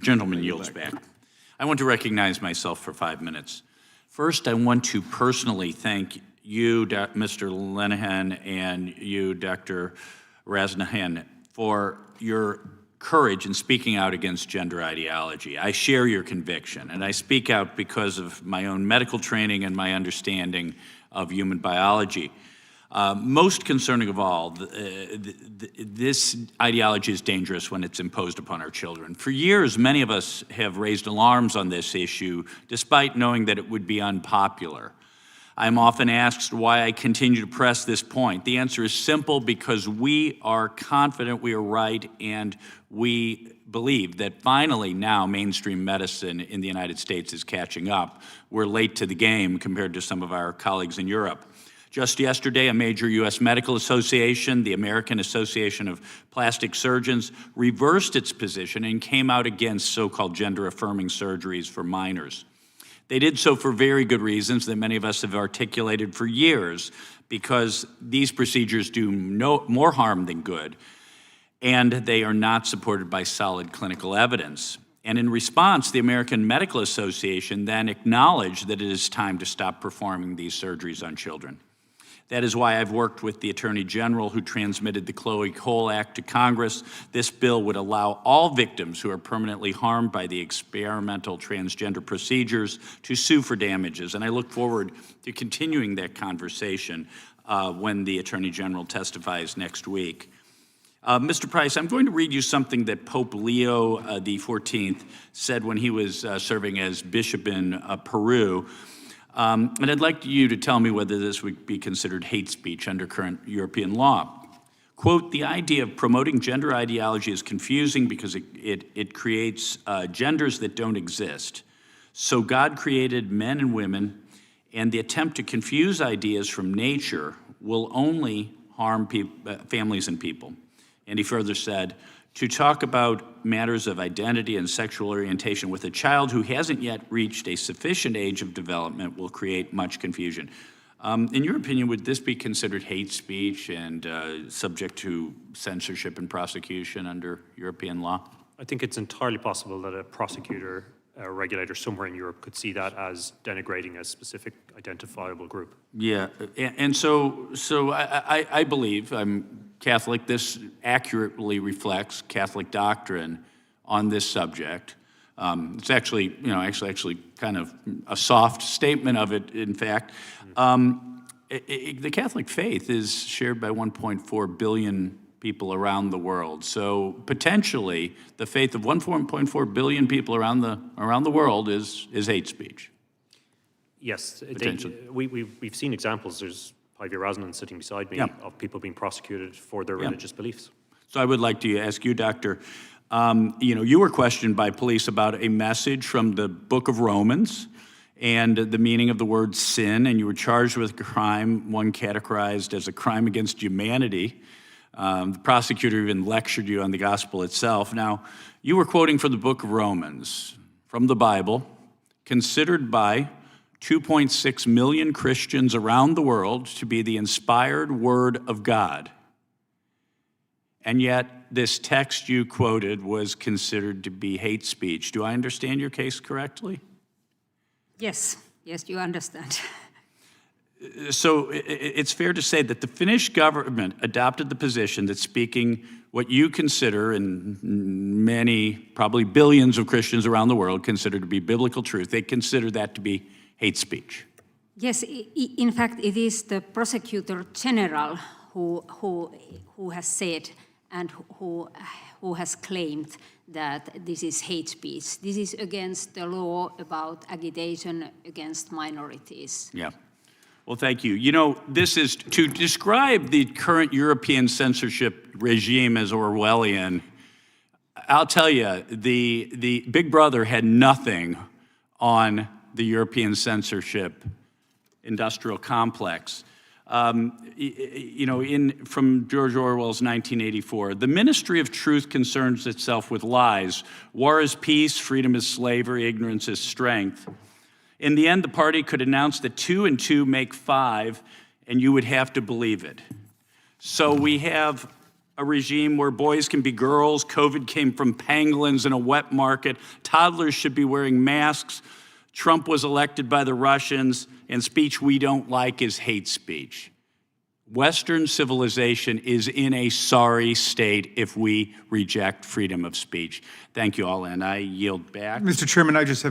Gentleman yields back. I want to recognize myself for 5 minutes. First, I want to personally thank you, Mr. Lenehan, and you, Dr. Rasnahan, for your courage in speaking out against gender ideology. I share your conviction, and I speak out because of my own medical training and my understanding of human biology. Most concerning of all, this ideology is dangerous when it's imposed upon our children. For years, many of us have raised alarms on this issue, despite knowing that it would be unpopular. I'm often asked why I continue to press this point. The answer is simple: because we are confident we are right, and we believe that finally now mainstream medicine in the United States is catching up. We're late to the game compared to some of our colleagues in Europe. Just yesterday, a major U.S. medical association, the American Association of Plastic Surgeons, reversed its position and came out against so-called gender-affirming surgeries for minors. They did so for very good reasons that many of us have articulated for years, because these procedures do more harm than good, and they are not supported by solid clinical evidence. And in response, the American Medical Association then acknowledged that it is time to stop performing these surgeries on children. That is why I've worked with the Attorney General, who transmitted the Chloe Cole Act to Congress. This bill would allow all victims who are permanently harmed by the experimental transgender procedures to sue for damages. And I look forward to continuing that conversation when the Attorney General testifies next week. Mr. Price, I'm going to read you something that Pope Leo XIV said when he was serving as bishop in Peru. And I'd like you to tell me whether this would be considered hate speech under current European law. Quote, "The idea of promoting gender ideology is confusing because it creates genders that don't exist. So God created men and women, and the attempt to confuse ideas from nature will only harm families and people." And he further said, "To talk about matters of identity and sexual orientation with a child who hasn't yet reached a sufficient age of development will create much confusion." In your opinion, would this be considered hate speech and subject to censorship and prosecution under European law? I think it's entirely possible that a prosecutor, a regulator somewhere in Europe could see that as denigrating a specific identifiable group. Yeah, and so I believe, I'm Catholic, this accurately reflects Catholic doctrine on this subject. It's actually, actually kind of a soft statement of it, in fact. The Catholic faith is shared by 1.4 billion people around the world. So potentially, the faith of 1.4 billion people around the world is hate speech. Yes, Potentially. we've seen examples. There's Ivy Rasnan sitting beside me, yeah, of people being prosecuted for their religious beliefs. So I would like to ask you, Doctor, you were questioned by police about a message from the book of Romans and the meaning of the word sin, and you were charged with a crime, one categorized as a crime against humanity. The prosecutor even lectured you on the gospel itself. Now, you were quoting from the book of Romans, from the Bible, considered by 2.6 million Christians around the world to be the inspired word of God. And yet, this text you quoted was considered to be hate speech. Do I understand your case correctly? Yes, you understand. So it's fair to say that the Finnish government adopted the position that speaking what you consider, and many, probably billions of Christians around the world consider to be biblical truth, they consider that to be hate speech. Yes, in fact, it is the prosecutor general who has said and who has claimed that this is hate speech. This is against the law about agitation against minorities. Yeah. Well, thank you. You know, this is to describe the current European censorship regime as Orwellian. I'll tell you, the Big Brother had nothing on the European censorship industrial complex. From George Orwell's 1984, the Ministry of Truth concerns itself with lies. War is peace, freedom is slavery, ignorance is strength. In the end, the party could announce that 2 and 2 make 5, and you would have to believe it. So we have a regime where boys can be girls. COVID came from pangolins in a wet market. Toddlers should be wearing masks. Trump was elected by the Russians, and speech we don't like is hate speech. Western civilization is in a sorry state if we reject freedom of speech. Thank you all, and I yield back. Mr. Chairman, I just have